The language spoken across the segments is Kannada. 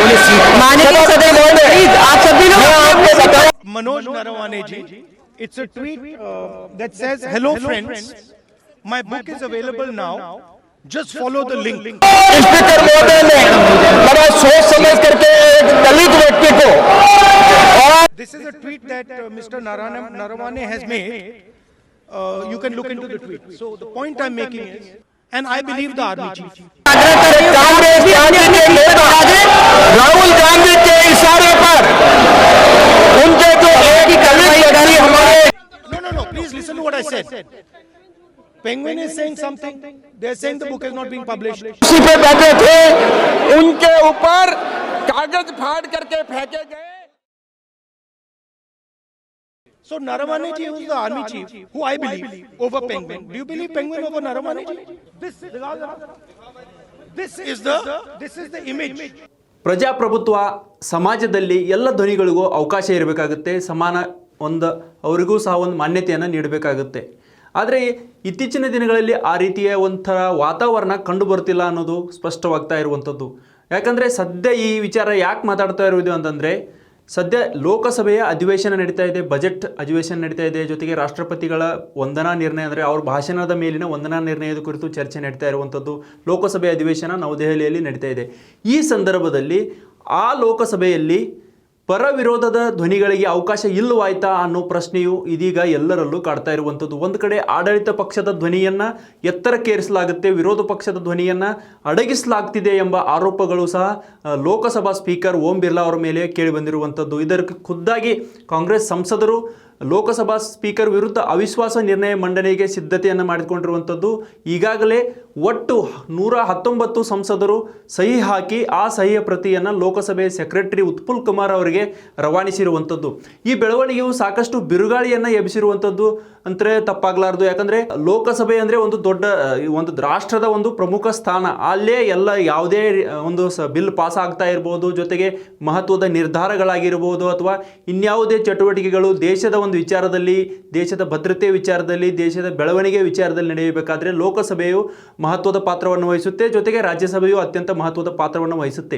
माननीय सदस्य आप सभी लोग Manoj Narawane ji, it's a tweet that says, "Hello friends, my book is available now. Just follow the link." Speaker महोदय ने बड़ा सोच समझ करके एक दलित व्यक्ति को और This is a tweet that Mr. Narawane has made. You can look into the tweet. So the point I'm making is, and I believe the army chief. Congress party के नेता राहुल गांधी के इशारे पर उनके जो एक दलित व्यक्ति हमारे No. Please listen to what I said. Penguin is saying something. They're saying the book is not being published. कुर्सी पे बैठे थे उनके ऊपर कागज फाड़ करके फेंके गए। So Narawane ji, who is the army chief, who I believe over Penguin. Do you believe Penguin over Narawane ji? This is the image. ಪ್ರಜಾಪ್ರಭುತ್ವ ಸಮಾಜದಲ್ಲಿ ಎಲ್ಲ ಧ್ವನಿಗಳಿಗೂ ಅವಕಾಶ ಇರಬೇಕಾಗುತ್ತೆ, ಸಮಾನ ಅವರಿಗೂ ಸಹ ಒಂದು ಮಾನ್ಯತೆಯನ್ನು ನೀಡಬೇಕಾಗುತ್ತೆ. ಆದರೆ ಇತ್ತೀಚಿನ ದಿನಗಳಲ್ಲಿ ಆ ರೀತಿಯ ಒಂಥರ ವಾತಾವರಣ ಕಂಡು ಬರ್ತಿಲ್ಲ ಅನ್ನೋದು ಸ್ಪಷ್ಟವಾಗ್ತಾ ಇರುವಂಥದ್ದು. ಯಾಕಂದರೆ ಸದ್ಯ ಈ ವಿಚಾರ ಯಾಕೆ ಮಾತಾಡ್ತಾ ಇರುವುದು ಅಂತಂದರೆ, ಸದ್ಯ ಲೋಕಸಭೆಯ ಅಧಿವೇಶನ ನಡೀತಾ ಇದೆ, ಬಜೆಟ್ ಅಧಿವೇಶನ ನಡೀತಾ ಇದೆ, ಜೊತೆಗೆ ರಾಷ್ಟ್ರಪತಿಗಳ ವಂದನಾ ನಿರ್ಣಯ ಅಂದರೆ ಅವ್ರ ಭಾಷಣದ ಮೇಲಿನ ವಂದನಾ ನಿರ್ಣಯದ ಕುರಿತು ಚರ್ಚೆ ನಡೀತಾ ಇರುವಂಥದ್ದು. ಲೋಕಸಭೆ ಅಧಿವೇಶನ ನವದೆಹಲಿಯಲ್ಲಿ ನಡೀತಾ ಇದೆ. ಈ ಸಂದರ್ಭದಲ್ಲಿ ಆ ಲೋಕಸಭೆಯಲ್ಲಿ ಪರ ವಿರೋಧದ ಧ್ವನಿಗಳಿಗೆ ಅವಕಾಶ ಇಲ್ಲವಾಯ್ತಾ ಅನ್ನೋ ಪ್ರಶ್ನೆಯು ಇದೀಗ ಎಲ್ಲರಲ್ಲೂ ಕಾಡ್ತಾ ಇರುವಂಥದ್ದು. ಒಂದು ಕಡೆ ಆಡಳಿತ ಪಕ್ಷದ ಧ್ವನಿಯನ್ನು ಎತ್ತರಕ್ಕೇರಿಸಲಾಗುತ್ತೆ, ವಿರೋಧ ಪಕ್ಷದ ಧ್ವನಿಯನ್ನು ಅಡಗಿಸಲಾಗ್ತಿದೆ ಎಂಬ ಆರೋಪಗಳು ಸಹ ಲೋಕಸಭಾ ಸ್ಪೀಕರ್ ಓಂ ಬಿರ್ಲಾ ಅವರ ಮೇಲೆ ಕೇಳಿಬಂದಿರುವಂಥದ್ದು. ಇದಕ್ಕೆ ಖುದ್ದಾಗಿ ಕಾಂಗ್ರೆಸ್ ಸಂಸದರು ಲೋಕಸಭಾ ಸ್ಪೀಕರ್ ವಿರುದ್ಧ ಅವಿಶ್ವಾಸ ನಿರ್ಣಯ ಮಂಡನೆಗೆ ಸಿದ್ಧತೆಯನ್ನು ಮಾಡಿಕೊಂಡಿರುವಂಥದ್ದು. ಈಗಾಗಲೇ ಒಟ್ಟು 119 ಸಂಸದರು ಸಹಿ ಹಾಕಿ ಆ ಸಹಿಯ ಪ್ರತಿಯನ್ನು ಲೋಕಸಭೆ ಸೆಕ್ರೆಟರಿ ಉತ್ಪಲ್ ಕುಮಾರ್ ಅವರಿಗೆ ರವಾನಿಸಿರುವಂಥದ್ದು. ಈ ಬೆಳವಣಿಗೆಯು ಸಾಕಷ್ಟು ಬಿರುಗಾಳಿಯನ್ನು ಎಬ್ಬಿಸಿರುವಂಥದ್ದು ಅಂದರೆ ತಪ್ಪಾಗಲಾರದು. ಯಾಕಂದರೆ ಲೋಕಸಭೆ ಅಂದರೆ ಒಂದು ರಾಷ್ಟ್ರದ ಒಂದು ಪ್ರಮುಖ ಸ್ಥಾನ. ಅಲ್ಲೇ ಎಲ್ಲ ಯಾವುದೇ ಒಂದು ಬಿಲ್ ಪಾಸ್ ಆಗ್ತಾ ಇರ್ಬೋದು, ಜೊತೆಗೆ ಮಹತ್ವದ ನಿರ್ಧಾರಗಳಾಗಿರ್ಬೋದು ಅಥವಾ ಇನ್ಯಾವುದೇ ಚಟುವಟಿಕೆಗಳು ದೇಶದ ಒಂದು ವಿಚಾರದಲ್ಲಿ, ದೇಶದ ಭದ್ರತೆ ವಿಚಾರದಲ್ಲಿ, ದೇಶದ ಬೆಳವಣಿಗೆ ವಿಚಾರದಲ್ಲಿ ನಡೆಯಬೇಕಾದ್ರೆ ಲೋಕಸಭೆಯು ಮಹತ್ವದ ಪಾತ್ರವನ್ನು ವಹಿಸುತ್ತೆ, ಜೊತೆಗೆ ರಾಜ್ಯಸಭೆಯು ಅತ್ಯಂತ ಮಹತ್ವದ ಪಾತ್ರವನ್ನು ವಹಿಸುತ್ತೆ.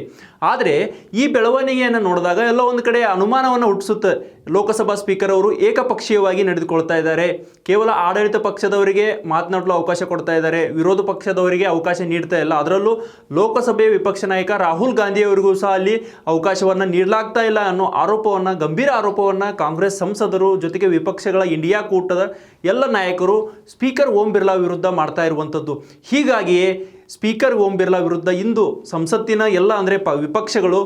ಆದರೆ ಈ ಬೆಳವಣಿಗೆಯನ್ನು ನೋಡಿದಾಗ ಎಲ್ಲ ಒಂದು ಕಡೆ ಅನುಮಾನವನ್ನು ಹುಟ್ಟಿಸುತ್ತೆ. ಲೋಕಸಭಾ ಸ್ಪೀಕರ್ ಅವರು ಏಕಪಕ್ಷೀಯವಾಗಿ ನಡೆದುಕೊಳ್ತಾ ಇದ್ದಾರೆ, ಕೇವಲ ಆಡಳಿತ ಪಕ್ಷದವರಿಗೆ ಮಾತನಾಡಲು ಅವಕಾಶ ಕೊಡ್ತಾ ಇದ್ದಾರೆ, ವಿರೋಧ ಪಕ್ಷದವರಿಗೆ ಅವಕಾಶ ನೀಡ್ತಾ ಇಲ್ಲ. ಅದರಲ್ಲೂ ಲೋಕಸಭೆ ವಿಪಕ್ಷ ನಾಯಕ ರಾಹುಲ್ ಗಾಂಧಿ ಅವರಿಗೂ ಸಹ ಅಲ್ಲಿ ಅವಕಾಶವನ್ನು ನೀಡಲಾಗ್ತಾ ಇಲ್ಲ ಅನ್ನೋ ಆರೋಪವನ್ನು, ಗಂಭೀರ ಆರೋಪವನ್ನು ಕಾಂಗ್ರೆಸ್ ಸಂಸದರು ಜೊತೆಗೆ ವಿಪಕ್ಷಗಳ ಇಂಡಿಯಾ ಕೂಟದ ಎಲ್ಲ ನಾಯಕರು ಸ್ಪೀಕರ್ ಓಂ ಬಿರ್ಲಾ ವಿರುದ್ಧ ಮಾಡ್ತಾ ಇರುವಂಥದ್ದು. ಹೀಗಾಗಿಯೇ ಸ್ಪೀಕರ್ ಓಂ ಬಿರ್ಲಾ ವಿರುದ್ಧ ಇಂದು ಸಂಸತ್ತಿನ ಎಲ್ಲ ಅಂದರೆ ವಿಪಕ್ಷಗಳು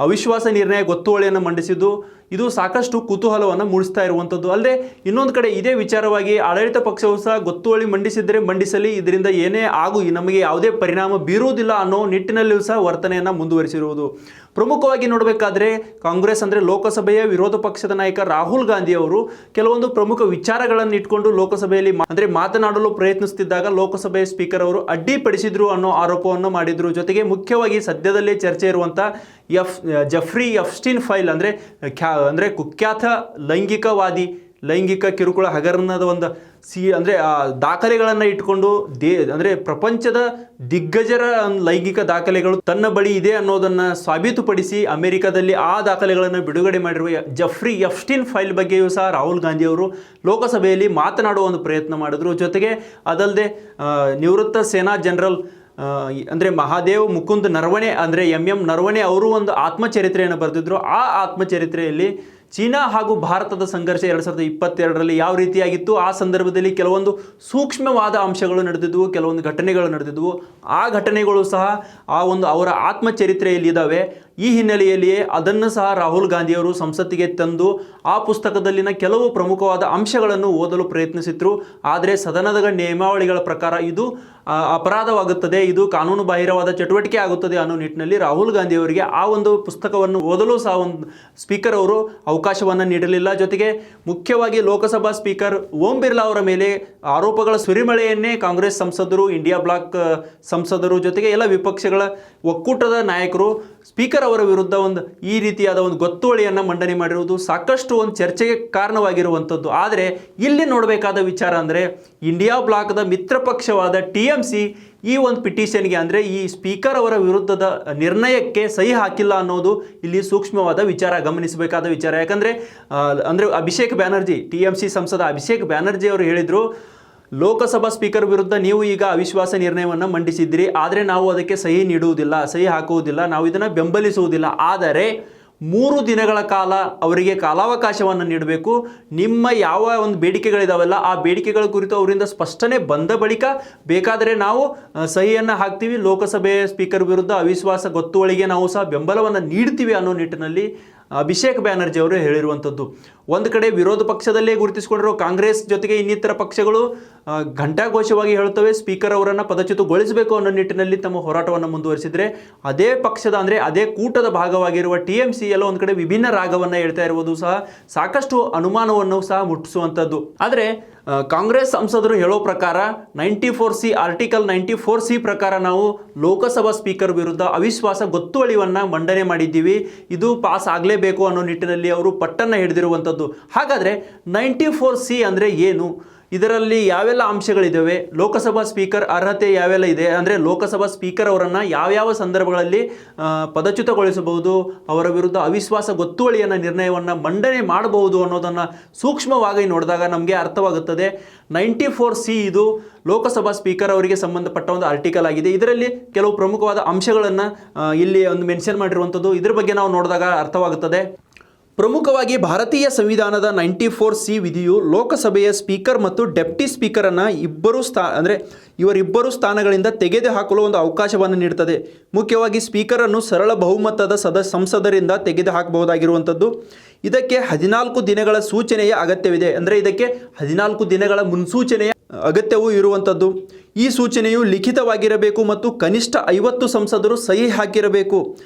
ಅವಿಶ್ವಾಸ ನಿರ್ಣಯ ಗೊತ್ತುವಳಿಯನ್ನು ಮಂಡಿಸಿದ್ದು ಇದು ಸಾಕಷ್ಟು ಕುತೂಹಲವನ್ನು ಮೂಡಿಸ್ತಾ ಇರುವಂಥದ್ದು. ಅಲ್ಲದೆ ಇನ್ನೊಂದು ಕಡೆ ಇದೇ ವಿಚಾರವಾಗಿ ಆಡಳಿತ ಪಕ್ಷವು ಸಹ ಗೊತ್ತುವಳಿ ಮಂಡಿಸಿದರೆ ಮಂಡಿಸಲಿ, ಇದರಿಂದ ಏನೇ ನಮಗೆ ಯಾವುದೇ ಪರಿಣಾಮ ಬೀರುವುದಿಲ್ಲ ಅನ್ನೋ ನಿಟ್ಟಿನಲ್ಲಿಯೂ ಸಹ ವರ್ತನೆಯನ್ನು ಮುಂದುವರಿಸಿರುವುದು. ಪ್ರಮುಖವಾಗಿ ನೋಡಬೇಕಾದ್ರೆ ಕಾಂಗ್ರೆಸ್ ಅಂದರೆ ಲೋಕಸಭೆಯ ವಿರೋಧ ಪಕ್ಷದ ನಾಯಕ ರಾಹುಲ್ ಗಾಂಧಿ ಅವರು ಕೆಲವೊಂದು ಪ್ರಮುಖ ವಿಚಾರಗಳನ್ನು ಇಟ್ಕೊಂಡು ಲೋಕಸಭೆಯಲ್ಲಿ ಮಾತನಾಡಲು ಪ್ರಯತ್ನಿಸುತ್ತಿದ್ದಾಗ ಲೋಕಸಭೆಯ ಸ್ಪೀಕರ್ ಅವರು ಅಡ್ಡಿಪಡಿಸಿದ್ರು ಅನ್ನೋ ಆರೋಪವನ್ನು ಮಾಡಿದ್ರು. ಜೊತೆಗೆ ಮುಖ್ಯವಾಗಿ ಸದ್ಯದಲ್ಲೇ ಚರ್ಚೆ ಇರುವಂಥ ಜೆಫ್ರಿ ಎಪ್ಸ್ಟೀನ್ ಫೈಲ್ ಅಂದರೆ ಕುಖ್ಯಾತ ಲೈಂಗಿಕ ಕಿರುಕುಳ ಹಗರಣದ ಒಂದು ದಾಖಲೆಗಳನ್ನು ಇಟ್ಕೊಂಡು ಅಂದರೆ ಪ್ರಪಂಚದ ದಿಗ್ಗಜರ ಲೈಂಗಿಕ ದಾಖಲೆಗಳು ತನ್ನ ಬಳಿ ಇದೆ ಅನ್ನೋದನ್ನು ಸಾಬೀತುಪಡಿಸಿ ಅಮೆರಿಕದಲ್ಲಿ ಆ ದಾಖಲೆಗಳನ್ನು ಬಿಡುಗಡೆ ಮಾಡಿರುವ ಜೆಫ್ರಿ ಎಪ್ಸ್ಟೀನ್ ಫೈಲ್ ಬಗ್ಗೆಯೂ ಸಹ ರಾಹುಲ್ ಗಾಂಧಿ ಅವರು ಲೋಕಸಭೆಯಲ್ಲಿ ಮಾತನಾಡುವ ಒಂದು ಪ್ರಯತ್ನ ಮಾಡಿದ್ರು. ಜೊತೆಗೆ ಅದಲ್ಲದೆ ನಿವೃತ್ತ ಸೇನಾ ಜನರಲ್ ಅಂದರೆ ಮಹಾದೇವ್ ಮುಕುಂದ್ ನರವಣೆ ಅಂದರೆ MM ನರವಣೆ ಅವರು ಒಂದು ಆತ್ಮಚರಿತ್ರೆಯನ್ನು ಬರೆದಿದ್ರು. ಆ ಆತ್ಮಚರಿತ್ರೆಯಲ್ಲಿ ಚೀನಾ ಹಾಗೂ ಭಾರತದ ಸಂಘರ್ಷ 2022ರಲ್ಲಿ ಯಾವ ರೀತಿಯಾಗಿತ್ತು, ಆ ಸಂದರ್ಭದಲ್ಲಿ ಕೆಲವೊಂದು ಸೂಕ್ಷ್ಮವಾದ ಅಂಶಗಳು ನಡೆದಿದ್ವು, ಕೆಲವೊಂದು ಘಟನೆಗಳು ನಡೆದಿದ್ವು. ಆ ಘಟನೆಗಳು ಸಹ ಅವರ ಆತ್ಮಚರಿತ್ರೆಯಲ್ಲಿ ಇದ್ದಾವೆ. ಈ ಹಿನ್ನೆಲೆಯಲ್ಲಿಯೇ ಅದನ್ನು ಸಹ ರಾಹುಲ್ ಗಾಂಧಿಯವರು ಸಂಸತ್ತಿಗೆ ತಂದು ಆ ಪುಸ್ತಕದಲ್ಲಿನ ಕೆಲವು ಪ್ರಮುಖವಾದ ಅಂಶಗಳನ್ನು ಓದಲು ಪ್ರಯತ್ನಿಸಿದ್ರು. ಆದರೆ ಸದನದ ನಿಯಮಾವಳಿಗಳ ಪ್ರಕಾರ ಇದು ಅಪರಾಧವಾಗುತ್ತದೆ, ಇದು ಕಾನೂನು ಬಾಹಿರವಾದ ಚಟುವಟಿಕೆ ಆಗುತ್ತದೆ ಅನ್ನೋ ನಿಟ್ಟಿನಲ್ಲಿ ರಾಹುಲ್ ಗಾಂಧಿ ಅವರಿಗೆ ಆ ಒಂದು ಪುಸ್ತಕವನ್ನು ಓದಲು ಸಹ ಒಂದು ಸ್ಪೀಕರ್ ಅವರು ಅವಕಾಶವನ್ನು ನೀಡಲಿಲ್ಲ. ಜೊತೆಗೆ ಮುಖ್ಯವಾಗಿ ಲೋಕಸಭಾ ಸ್ಪೀಕರ್ ಓಂ ಬಿರ್ಲಾ ಅವರ ಮೇಲೆ ಆರೋಪಗಳ ಸುರಿಮಳೆಯನ್ನೇ ಕಾಂಗ್ರೆಸ್ ಸಂಸದರು, ಇಂಡಿಯಾ ಬ್ಲಾಕ್ ಸಂಸದರು, ಜೊತೆಗೆ ಎಲ್ಲ ವಿಪಕ್ಷಗಳ ಒಕ್ಕೂಟದ ನಾಯಕರು ಸ್ಪೀಕರ್ ಅವರ ವಿರುದ್ಧ ಈ ರೀತಿಯಾದ ಒಂದು ಗೊತ್ತುವಳಿಯನ್ನು ಮಂಡನೆ ಮಾಡಿರುವುದು ಸಾಕಷ್ಟು ಒಂದು ಚರ್ಚೆಗೆ ಕಾರಣವಾಗಿರುವಂಥದ್ದು. ಆದರೆ ಇಲ್ಲಿ ನೋಡಬೇಕಾದ ವಿಚಾರ ಅಂದರೆ ಇಂಡಿಯಾ ಬ್ಲಾಕ್ದ ಮಿತ್ರ ಪಕ್ಷವಾದ TMC ಈ ಒಂದು ಪಿಟಿಷನ್ಗೆ ಅಂದರೆ ಈ ಸ್ಪೀಕರ್ ಅವರ ವಿರುದ್ಧದ ನಿರ್ಣಯಕ್ಕೆ ಸಹಿ ಹಾಕಿಲ್ಲ ಅನ್ನೋದು ಇಲ್ಲಿ ಸೂಕ್ಷ್ಮವಾದ ವಿಚಾರ, ಗಮನಿಸಬೇಕಾದ ವಿಚಾರ. ಯಾಕಂದರೆ ಅಂದರೆ ಅಭಿಷೇಕ್ ಬ್ಯಾನರ್ಜಿ, TMC ಸಂಸದ ಅಭಿಷೇಕ್ ಬ್ಯಾನರ್ಜಿ ಅವರು ಹೇಳಿದರು, ಲೋಕಸಭಾ ಸ್ಪೀಕರ್ ವಿರುದ್ಧ ನೀವು ಈಗ ಅವಿಶ್ವಾಸ ನಿರ್ಣಯವನ್ನು ಮಂಡಿಸಿದ್ದೀರಿ, ಆದರೆ ನಾವು ಅದಕ್ಕೆ ಸಹಿ ನೀಡುವುದಿಲ್ಲ, ಸಹಿ ಹಾಕುವುದಿಲ್ಲ, ನಾವು ಇದನ್ನು ಬೆಂಬಲಿಸುವುದಿಲ್ಲ. ಆದರೆ 3 ದಿನಗಳ ಕಾಲ ಅವರಿಗೆ ಕಾಲಾವಕಾಶವನ್ನು ನೀಡಬೇಕು. ನಿಮ್ಮ ಯಾವ ಒಂದು ಬೇಡಿಕೆಗಳಿದಾವಲ್ಲ ಆ ಬೇಡಿಕೆಗಳ ಕುರಿತು ಅವರಿಂದ ಸ್ಪಷ್ಟನೆ ಬಂದ ಬಳಿಕ ಬೇಕಾದರೆ ನಾವು ಸಹಿಯನ್ನು ಹಾಕ್ತೀವಿ, ಲೋಕಸಭೆ ಸ್ಪೀಕರ್ ವಿರುದ್ಧ ಅವಿಶ್ವಾಸ ಗೊತ್ತುವಳಿಗೆ ನಾವು ಸಹ ಬೆಂಬಲವನ್ನು ನೀಡ್ತೀವಿ ಅನ್ನೋ ನಿಟ್ಟಿನಲ್ಲಿ ಅಭಿಷೇಕ್ ಬ್ಯಾನರ್ಜಿ ಅವರು ಹೇಳಿರುವಂಥದ್ದು. ಒಂದು ಕಡೆ ವಿರೋಧ ಪಕ್ಷದಲ್ಲೇ ಗುರುತಿಸಿಕೊಂಡಿರೋ ಕಾಂಗ್ರೆಸ್ ಜೊತೆಗೆ ಇನ್ನಿತರ ಪಕ್ಷಗಳು ಘಂಟಾಘೋಷವಾಗಿ ಹೇಳುತ್ತವೆ ಸ್ಪೀಕರ್ ಅವರನ್ನು ಪದಚ್ಯುತಗೊಳಿಸಬೇಕು ಅನ್ನೋ ನಿಟ್ಟಿನಲ್ಲಿ ತಮ್ಮ ಹೋರಾಟವನ್ನು ಮುಂದುವರಿಸಿದರೆ, ಅದೇ ಪಕ್ಷದ ಅಂದರೆ ಅದೇ ಕೂಟದ ಭಾಗವಾಗಿರುವ TMC ಎಲ್ಲ ಒಂದು ಕಡೆ ವಿಭಿನ್ನ ರಾಗವನ್ನು ಹೇಳ್ತಾ ಇರುವುದು ಸಹ ಸಾಕಷ್ಟು ಅನುಮಾನವನ್ನು ಸಹ ಮುಟ್ಟಿಸುವಂಥದ್ದು. ಆದರೆ ಕಾಂಗ್ರೆಸ್ ಸಂಸದರು ಹೇಳೋ ಪ್ರಕಾರ 94C ಆರ್ಟಿಕಲ್ 94C ಪ್ರಕಾರ ನಾವು ಲೋಕಸಭಾ ಸ್ಪೀಕರ್ ವಿರುದ್ಧ ಅವಿಶ್ವಾಸ ಗೊತ್ತುವಳಿಯನ್ನು ಮಂಡನೆ ಮಾಡಿದ್ದೀವಿ, ಇದು ಪಾಸ್ ಆಗಲೇಬೇಕು ಅನ್ನೋ ನಿಟ್ಟಿನಲ್ಲಿ ಅವರು ಪಟ್ಟನ್ನು ಹಿಡಿದಿರುವಂಥದ್ದು. ಹಾಗಾದರೆ 94C ಅಂದರೆ ಏನು, ಇದರಲ್ಲಿ ಯಾವೆಲ್ಲ ಅಂಶಗಳಿದ್ದಾವೆ, ಲೋಕಸಭಾ ಸ್ಪೀಕರ್ ಅರ್ಹತೆ ಯಾವೆಲ್ಲ ಇದೆ, ಅಂದರೆ ಲೋಕಸಭಾ ಸ್ಪೀಕರ್ ಅವರನ್ನು ಯಾವ್ಯಾವ ಸಂದರ್ಭಗಳಲ್ಲಿ ಪದಚ್ಯುತಗೊಳಿಸಬಹುದು, ಅವರ ವಿರುದ್ಧ ಅವಿಶ್ವಾಸ ಗೊತ್ತುವಳಿಯನ್ನು ನಿರ್ಣಯವನ್ನು ಮಂಡನೆ ಮಾಡಬಹುದು ಅನ್ನೋದನ್ನು ಸೂಕ್ಷ್ಮವಾಗಿ ನೋಡಿದಾಗ ನಮಗೆ ಅರ್ಥವಾಗುತ್ತದೆ. 94C ಇದು ಲೋಕಸಭಾ ಸ್ಪೀಕರ್ ಅವರಿಗೆ ಸಂಬಂಧಪಟ್ಟ ಒಂದು ಆರ್ಟಿಕಲ್ ಆಗಿದೆ. ಇದರಲ್ಲಿ ಕೆಲವು ಪ್ರಮುಖವಾದ ಅಂಶಗಳನ್ನು ಇಲ್ಲಿ ಒಂದು ಮೆನ್ಷನ್ ಮಾಡಿರುವಂಥದ್ದು, ಇದ್ರ ಬಗ್ಗೆ ನಾವು ನೋಡಿದಾಗ ಅರ್ಥವಾಗುತ್ತದೆ. ಪ್ರಮುಖವಾಗಿ ಭಾರತೀಯ ಸಂವಿಧಾನದ 94C ವಿಧಿಯು ಲೋಕಸಭೆಯ ಸ್ಪೀಕರ್ ಮತ್ತು ಡೆಪ್ಟಿ ಸ್ಪೀಕರನ್ನು ಇವರಿಬ್ಬರು ಸ್ಥಾನಗಳಿಂದ ತೆಗೆದುಹಾಕಲು ಒಂದು ಅವಕಾಶವನ್ನು ನೀಡುತ್ತದೆ. ಮುಖ್ಯವಾಗಿ ಸ್ಪೀಕರನ್ನು ಸರಳ ಬಹುಮತದ ಸಂಸದರಿಂದ ತೆಗೆದುಹಾಕಬಹುದಾಗಿರುವಂಥದ್ದು. ಇದಕ್ಕೆ 14 ದಿನಗಳ ಸೂಚನೆಯ ಅಗತ್ಯವಿದೆ. ಅಂದರೆ ಇದಕ್ಕೆ 14 ದಿನಗಳ ಮುನ್ಸೂಚನೆಯ ಅಗತ್ಯವೂ ಇರುವಂಥದ್ದು. ಈ ಸೂಚನೆಯು ಲಿಖಿತವಾಗಿರಬೇಕು ಮತ್ತು ಕನಿಷ್ಠ 50 ಸಂಸದರು ಸಹಿ ಹಾಕಿರಬೇಕು.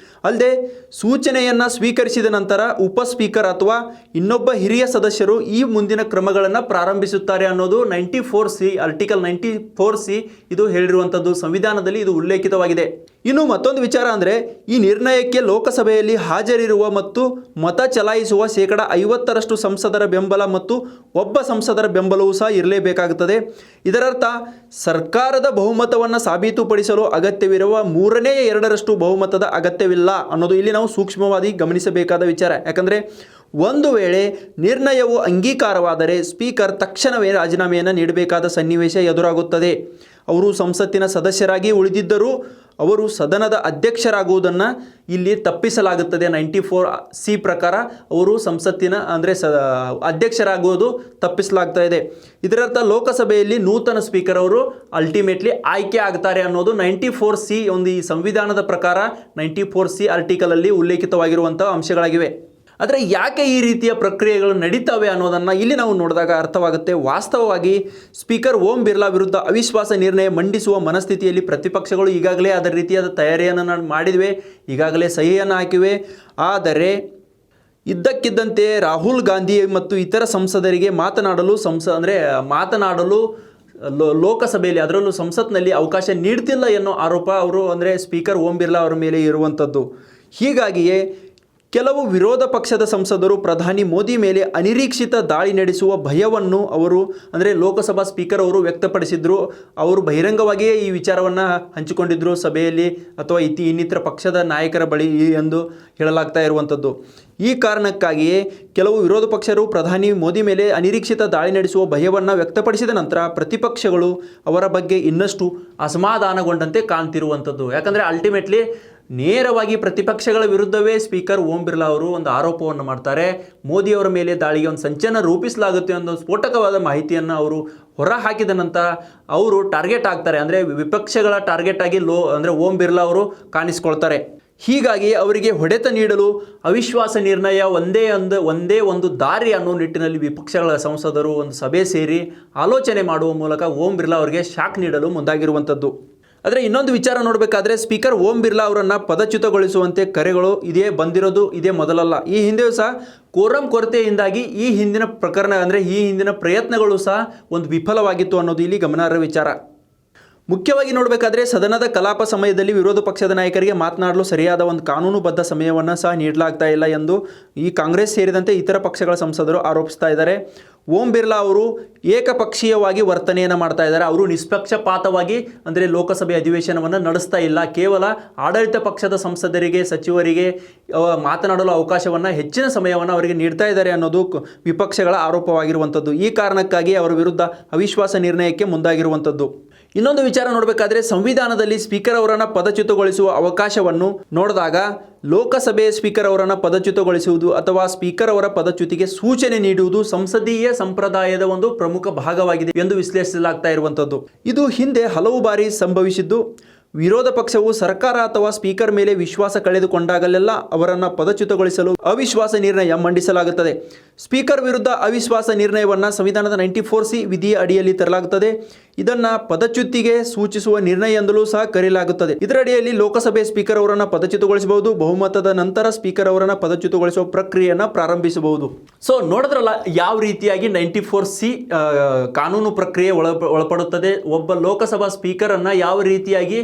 ಅಲ್ಲದೆ ಸೂಚನೆಯನ್ನು ಸ್ವೀಕರಿಸಿದ ನಂತರ ಉಪ ಸ್ಪೀಕರ್ ಅಥವಾ ಇನ್ನೊಬ್ಬ ಹಿರಿಯ ಸದಸ್ಯರು ಈ ಮುಂದಿನ ಕ್ರಮಗಳನ್ನು ಪ್ರಾರಂಭಿಸುತ್ತಾರೆ ಅನ್ನೋದು 94C ಆರ್ಟಿಕಲ್ 94C ಇದು ಹೇಳಿರುವಂಥದ್ದು. ಸಂವಿಧಾನದಲ್ಲಿ ಇದು ಉಲ್ಲೇಖಿತವಾಗಿದೆ. ಇನ್ನು ಮತ್ತೊಂದು ವಿಚಾರ ಅಂದರೆ ಈ ನಿರ್ಣಯಕ್ಕೆ ಲೋಕಸಭೆಯಲ್ಲಿ ಹಾಜರಿರುವ ಮತ್ತು ಮತ ಚಲಾಯಿಸುವ 50% ಸಂಸದರ ಬೆಂಬಲ ಮತ್ತು ಒಬ್ಬ ಸಂಸದರ ಬೆಂಬಲವೂ ಸಹ ಇರಲೇಬೇಕಾಗುತ್ತದೆ. ಇದರರ್ಥ ಸರ್ಕಾರದ ಬಹುಮತವನ್ನು ಸಾಬೀತುಪಡಿಸಲು ಅಗತ್ಯವಿರುವ 2/3 ಬಹುಮತದ ಅಗತ್ಯವಿಲ್ಲ ಅನ್ನೋದು ಇಲ್ಲಿ ನಾವು ಸೂಕ್ಷ್ಮವಾಗಿ ಗಮನಿಸಬೇಕಾದ ವಿಚಾರ. ಯಾಕಂದರೆ ಒಂದು ವೇಳೆ ನಿರ್ಣಯವು ಅಂಗೀಕಾರವಾದರೆ ಸ್ಪೀಕರ್ ತಕ್ಷಣವೇ ರಾಜೀನಾಮೆಯನ್ನು ನೀಡಬೇಕಾದ ಸನ್ನಿವೇಶ ಎದುರಾಗುತ್ತದೆ. ಅವರು ಸಂಸತ್ತಿನ ಸದಸ್ಯರಾಗಿ ಉಳಿದಿದ್ದರೂ ಅವರು ಸದನದ ಅಧ್ಯಕ್ಷರಾಗುವುದನ್ನು ಇಲ್ಲಿ ತಪ್ಪಿಸಲಾಗುತ್ತದೆ. 94C ಪ್ರಕಾರ ಅವರು ಸಂಸತ್ತಿನ ಅಂದರೆ ಅಧ್ಯಕ್ಷರಾಗುವುದು ತಪ್ಪಿಸಲಾಗ್ತಾ ಇದೆ. ಇದರರ್ಥ ಲೋಕಸಭೆಯಲ್ಲಿ ನೂತನ ಸ್ಪೀಕರ್ ಅವರು ಅಲ್ಟಿಮೇಟ್ಲಿ ಆಯ್ಕೆ ಆಗ್ತಾರೆ ಅನ್ನೋದು 94C ಒಂದು ಈ ಸಂವಿಧಾನದ ಪ್ರಕಾರ 94C ಆರ್ಟಿಕಲಲ್ಲಿ ಉಲ್ಲೇಖಿತವಾಗಿರುವಂಥ ಅಂಶಗಳಾಗಿವೆ. ಆದರೆ ಯಾಕೆ ಈ ರೀತಿಯ ಪ್ರಕ್ರಿಯೆಗಳು ನಡೀತವೆ ಅನ್ನೋದನ್ನು ಇಲ್ಲಿ ನಾವು ನೋಡಿದಾಗ ಅರ್ಥವಾಗುತ್ತೆ. ವಾಸ್ತವವಾಗಿ ಸ್ಪೀಕರ್ ಓಂ ಬಿರ್ಲಾ ವಿರುದ್ಧ ಅವಿಶ್ವಾಸ ನಿರ್ಣಯ ಮಂಡಿಸುವ ಮನಸ್ಥಿತಿಯಲ್ಲಿ ಪ್ರತಿಪಕ್ಷಗಳು ಈಗಾಗಲೇ ಅದರ ರೀತಿಯಾದ ತಯಾರಿಯನ್ನು ಮಾಡಿದ್ವೆ, ಈಗಾಗಲೇ ಸಹಿಯನ್ನು ಹಾಕಿವೆ. ಆದರೆ ಇದ್ದಕ್ಕಿದ್ದಂತೆ ರಾಹುಲ್ ಗಾಂಧಿ ಮತ್ತು ಇತರ ಸಂಸದರಿಗೆ ಮಾತನಾಡಲು ಲೋಕಸಭೆಯಲ್ಲಿ ಅದರಲ್ಲೂ ಸಂಸತ್ನಲ್ಲಿ ಅವಕಾಶ ನೀಡ್ತಿಲ್ಲ ಎನ್ನೋ ಆರೋಪ ಅವರು ಅಂದರೆ ಸ್ಪೀಕರ್ ಓಂ ಬಿರ್ಲಾ ಅವರ ಮೇಲೆ ಇರುವಂಥದ್ದು. ಹೀಗಾಗಿಯೇ ಕೆಲವು ವಿರೋಧ ಪಕ್ಷದ ಸಂಸದರು ಪ್ರಧಾನಿ ಮೋದಿ ಮೇಲೆ ಅನಿರೀಕ್ಷಿತ ದಾಳಿ ನಡೆಸುವ ಭಯವನ್ನು ಅವರು ಅಂದರೆ ಲೋಕಸಭಾ ಸ್ಪೀಕರ್ ಅವರು ವ್ಯಕ್ತಪಡಿಸಿದ್ರು. ಅವರು ಬಹಿರಂಗವಾಗಿಯೇ ಈ ವಿಚಾರವನ್ನು ಹಂಚಿಕೊಂಡಿದ್ದರು ಸಭೆಯಲ್ಲಿ ಅಥವಾ ಇನ್ನಿತರ ಪಕ್ಷದ ನಾಯಕರ ಬಳಿ ಎಂದು ಹೇಳಲಾಗ್ತಾ ಇರುವಂಥದ್ದು. ಈ ಕಾರಣಕ್ಕಾಗಿಯೇ ಕೆಲವು ವಿರೋಧ ಪಕ್ಷರು ಪ್ರಧಾನಿ ಮೋದಿ ಮೇಲೆ ಅನಿರೀಕ್ಷಿತ ದಾಳಿ ನಡೆಸುವ ಭಯವನ್ನು ವ್ಯಕ್ತಪಡಿಸಿದ ನಂತರ ಪ್ರತಿಪಕ್ಷಗಳು ಅವರ ಬಗ್ಗೆ ಇನ್ನಷ್ಟು ಅಸಮಾಧಾನಗೊಂಡಂತೆ ಕಾಣ್ತಿರುವಂಥದ್ದು. ಯಾಕಂದರೆ ಅಲ್ಟಿಮೇಟ್ಲಿ ನೇರವಾಗಿ ಪ್ರತಿಪಕ್ಷಗಳ ವಿರುದ್ಧವೇ ಸ್ಪೀಕರ್ ಓಂ ಬಿರ್ಲಾ ಅವರು ಒಂದು ಆರೋಪವನ್ನು ಮಾಡ್ತಾರೆ. ಮೋದಿಯವರ ಮೇಲೆ ದಾಳಿಗೆ ಒಂದು ಸಂಚನ್ನು ರೂಪಿಸಲಾಗುತ್ತೆ ಅನ್ನೋ ಸ್ಫೋಟಕವಾದ ಮಾಹಿತಿಯನ್ನು ಅವರು ಹೊರ ಹಾಕಿದ ನಂತರ ಅವರು ಟಾರ್ಗೆಟ್ ಆಗ್ತಾರೆ. ಅಂದರೆ ವಿಪಕ್ಷಗಳ ಟಾರ್ಗೆಟ್ ಆಗಿ ಓಂ ಬಿರ್ಲಾ ಅವರು ಕಾಣಿಸ್ಕೊಳ್ತಾರೆ. ಹೀಗಾಗಿ ಅವರಿಗೆ ಹೊಡೆತ ನೀಡಲು ಅವಿಶ್ವಾಸ ನಿರ್ಣಯ ಒಂದೇ ಒಂದು ದಾರಿ ಅನ್ನೋ ನಿಟ್ಟಿನಲ್ಲಿ ವಿಪಕ್ಷಗಳ ಸಂಸದರು ಒಂದು ಸಭೆ ಸೇರಿ ಆಲೋಚನೆ ಮಾಡುವ ಮೂಲಕ ಓಂ ಬಿರ್ಲಾ ಅವರಿಗೆ ಶಾಕ್ ನೀಡಲು ಮುಂದಾಗಿರುವಂಥದ್ದು. ಆದರೆ ಇನ್ನೊಂದು ವಿಚಾರ ನೋಡಬೇಕಾದ್ರೆ ಸ್ಪೀಕರ್ ಓಂ ಬಿರ್ಲಾ ಅವರನ್ನು ಪದಚ್ಯುತಗೊಳಿಸುವಂತೆ ಕರೆಗಳು ಇದೇ ಮೊದಲಲ್ಲ. ಈ ಹಿಂದೆಯೂ ಸಹ ಕೋರಂ ಕೊರತೆಯಿಂದಾಗಿ ಈ ಹಿಂದಿನ ಪ್ರಯತ್ನಗಳು ಸಹ ಒಂದು ವಿಫಲವಾಗಿತ್ತು ಅನ್ನೋದು ಇಲ್ಲಿ ಗಮನಾರ್ಹ ವಿಚಾರ. ಮುಖ್ಯವಾಗಿ ನೋಡಬೇಕಾದ್ರೆ ಸದನದ ಕಲಾಪ ಸಮಯದಲ್ಲಿ ವಿರೋಧ ಪಕ್ಷದ ನಾಯಕರಿಗೆ ಮಾತನಾಡಲು ಸರಿಯಾದ ಒಂದು ಕಾನೂನುಬದ್ಧ ಸಮಯವನ್ನು ಸಹ ನೀಡಲಾಗ್ತಾ ಇಲ್ಲ ಎಂದು ಈ ಕಾಂಗ್ರೆಸ್ ಸೇರಿದಂತೆ ಇತರ ಪಕ್ಷಗಳ ಸಂಸದರು ಆರೋಪಿಸ್ತಾ ಇದ್ದಾರೆ. ಓಂ ಬಿರ್ಲಾ ಅವರು ಏಕಪಕ್ಷೀಯವಾಗಿ ವರ್ತನೆಯನ್ನು ಮಾಡ್ತಾ ಇದ್ದಾರೆ. ಅವರು ನಿಷ್ಪಕ್ಷಪಾತವಾಗಿ ಅಂದರೆ ಲೋಕಸಭೆ ಅಧಿವೇಶನವನ್ನು ನಡೆಸ್ತಾ ಇಲ್ಲ. ಕೇವಲ ಆಡಳಿತ ಪಕ್ಷದ ಸಂಸದರಿಗೆ ಸಚಿವರಿಗೆ ಮಾತನಾಡಲು ಅವಕಾಶವನ್ನು ಹೆಚ್ಚಿನ ಸಮಯವನ್ನು ಅವರಿಗೆ ನೀಡ್ತಾ ಇದ್ದಾರೆ ಅನ್ನೋದು ವಿಪಕ್ಷಗಳ ಆರೋಪವಾಗಿರುವಂಥದ್ದು. ಈ ಕಾರಣಕ್ಕಾಗಿ ಅವರ ವಿರುದ್ಧ ಅವಿಶ್ವಾಸ ನಿರ್ಣಯಕ್ಕೆ ಮುಂದಾಗಿರುವಂಥದ್ದು. ಇನ್ನೊಂದು ವಿಚಾರ ನೋಡಬೇಕಾದ್ರೆ ಸಂವಿಧಾನದಲ್ಲಿ ಸ್ಪೀಕರ್ ಅವರನ್ನು ಪದಚ್ಯುತಗೊಳಿಸುವ ಅವಕಾಶವನ್ನು ನೋಡಿದಾಗ ಲೋಕಸಭೆ ಸ್ಪೀಕರ್ ಅವರನ್ನು ಪದಚ್ಯುತಗೊಳಿಸುವುದು ಅಥವಾ ಸ್ಪೀಕರ್ ಅವರ ಪದಚ್ಯುತಿಗೆ ಸೂಚನೆ ನೀಡುವುದು ಸಂಸದೀಯ ಸಂಪ್ರದಾಯದ ಒಂದು ಪ್ರಮುಖ ಭಾಗವಾಗಿದೆ ಎಂದು ವಿಶ್ಲೇಷಿಸಲಾಗ್ತಾ ಇರುವಂಥದ್ದು. ಇದು ಹಿಂದೆ ಹಲವು ಬಾರಿ ಸಂಭವಿಸಿದ್ದು. ವಿರೋಧ ಪಕ್ಷವು ಸರ್ಕಾರ ಅಥವಾ ಸ್ಪೀಕರ್ ಮೇಲೆ ವಿಶ್ವಾಸ ಕಳೆದುಕೊಂಡಾಗಲೆಲ್ಲ ಅವರನ್ನು ಪದಚ್ಯುತಗೊಳಿಸಲು ಅವಿಶ್ವಾಸ ನಿರ್ಣಯ ಮಂಡಿಸಲಾಗುತ್ತದೆ. ಸ್ಪೀಕರ್ ವಿರುದ್ಧ ಅವಿಶ್ವಾಸ ನಿರ್ಣಯವನ್ನು ಸಂವಿಧಾನದ 94C ವಿಧಿಯ ಅಡಿಯಲ್ಲಿ ತರಲಾಗುತ್ತದೆ. ಇದನ್ನು ಪದಚ್ಯುತಿಗೆ ಸೂಚಿಸುವ ನಿರ್ಣಯ ಎಂದಲೂ ಸಹ ಕರೆಯಲಾಗುತ್ತದೆ. ಇದರ ಅಡಿಯಲ್ಲಿ ಲೋಕಸಭೆ ಸ್ಪೀಕರ್ ಅವರನ್ನು ಪದಚ್ಯುತಗೊಳಿಸಬಹುದು. ಬಹುಮತದ ನಂತರ ಸ್ಪೀಕರ್ ಅವರನ್ನು ಪದಚ್ಯುತಗೊಳಿಸುವ ಪ್ರಕ್ರಿಯೆಯನ್ನು ಪ್ರಾರಂಭಿಸಬಹುದು. ಸೊ ನೋಡಿದ್ರಲ್ಲ ಯಾವ ರೀತಿಯಾಗಿ 94C ಕಾನೂನು ಪ್ರಕ್ರಿಯೆ ಒಳಪಡುತ್ತದೆ. ಒಬ್ಬ ಲೋಕಸಭಾ ಸ್ಪೀಕರನ್ನು ಯಾವ ರೀತಿಯಾಗಿ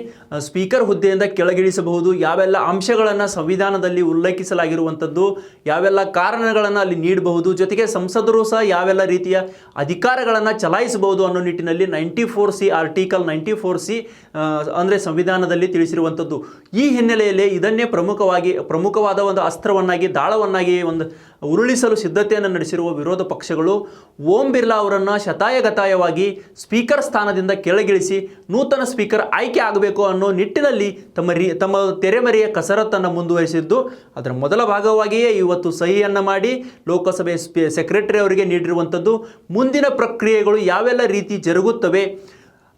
ಸ್ಪೀಕರ್ ಹುದ್ದೆಯಿಂದ ಕೆಳಗಿಳಿಸಬಹುದು, ಯಾವೆಲ್ಲ ಅಂಶಗಳನ್ನು ಸಂವಿಧಾನದಲ್ಲಿ ಉಲ್ಲೇಖಿಸಲಾಗಿರುವಂಥದ್ದು, ಯಾವೆಲ್ಲ ಕಾರಣಗಳನ್ನು ಅಲ್ಲಿ ನೀಡಬಹುದು, ಜೊತೆಗೆ ಸಂಸದರು ಸಹ ಯಾವೆಲ್ಲ ರೀತಿಯ ಅಧಿಕಾರಗಳನ್ನು ಚಲಾಯಿಸಬಹುದು ಅನ್ನೋ ನಿಟ್ಟಿನಲ್ಲಿ 94C ಆರ್ಟಿಕಲ್ 94C ಅಂದರೆ ಸಂವಿಧಾನದಲ್ಲಿ ತಿಳಿಸಿರುವಂಥದ್ದು. ಈ ಹಿನ್ನೆಲೆಯಲ್ಲಿ ಇದನ್ನೇ ಪ್ರಮುಖವಾದ ಒಂದು ಅಸ್ತ್ರವನ್ನಾಗಿ ದಾಳವನ್ನಾಗಿ ಒಂದು ಉರುಳಿಸಲು ಸಿದ್ಧತೆಯನ್ನು ನಡೆಸಿರುವ ವಿರೋಧ ಪಕ್ಷಗಳು ಓಂ ಬಿರ್ಲಾ ಅವರನ್ನು ಶತಾಯಗತಾಯವಾಗಿ ಸ್ಪೀಕರ್ ಸ್ಥಾನದಿಂದ ಕೆಳಗಿಳಿಸಿ ನೂತನ ಸ್ಪೀಕರ್ ಆಯ್ಕೆ ಆಗಬೇಕು ಅನ್ನೋ ನಿಟ್ಟಿನಲ್ಲಿ ತಮ್ಮ ತೆರೆಮರೆಯ ಕಸರತ್ತನ್ನು ಮುಂದುವರಿಸಿದ್ದು. ಅದರ ಮೊದಲ ಭಾಗವಾಗಿಯೇ ಇವತ್ತು ಸಹಿಯನ್ನು ಮಾಡಿ ಲೋಕಸಭೆ ಸೆಕ್ರೆಟರಿ ಅವರಿಗೆ ನೀಡಿರುವಂಥದ್ದು. ಮುಂದಿನ ಪ್ರಕ್ರಿಯೆಗಳು ಯಾವೆಲ್ಲ ರೀತಿ ಜರುಗುತ್ತವೆ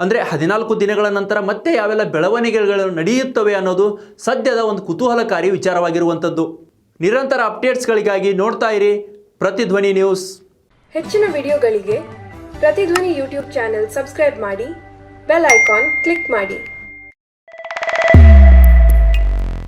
ಅಂದರೆ 14 ದಿನಗಳ ನಂತರ ಮತ್ತೆ ಯಾವೆಲ್ಲ ಬೆಳವಣಿಗೆಗಳು ನಡೆಯುತ್ತವೆ ಅನ್ನೋದು ಸದ್ಯದ ಒಂದು ಕುತೂಹಲಕಾರಿ ವಿಚಾರವಾಗಿರುವಂಥದ್ದು. ನಿರಂತರ ಅಪ್ಡೇಟ್ಸ್ಗಳಿಗಾಗಿ ನೋಡ್ತಾ ಇರಿ ಪ್ರತಿಧ್ವನಿ ನ್ಯೂಸ್. ಹೆಚ್ಚಿನ ವಿಡಿಯೋಗಳಿಗೆ ಪ್ರತಿಧ್ವನಿ ಯೂಟ್ಯೂಬ್ ಚಾನೆಲ್ ಸಬ್ಸ್ಕ್ರೈಬ್ ಮಾಡಿ, ಬೆಲ್ ಐಕಾನ್ ಕ್ಲಿಕ್ ಮಾಡಿ.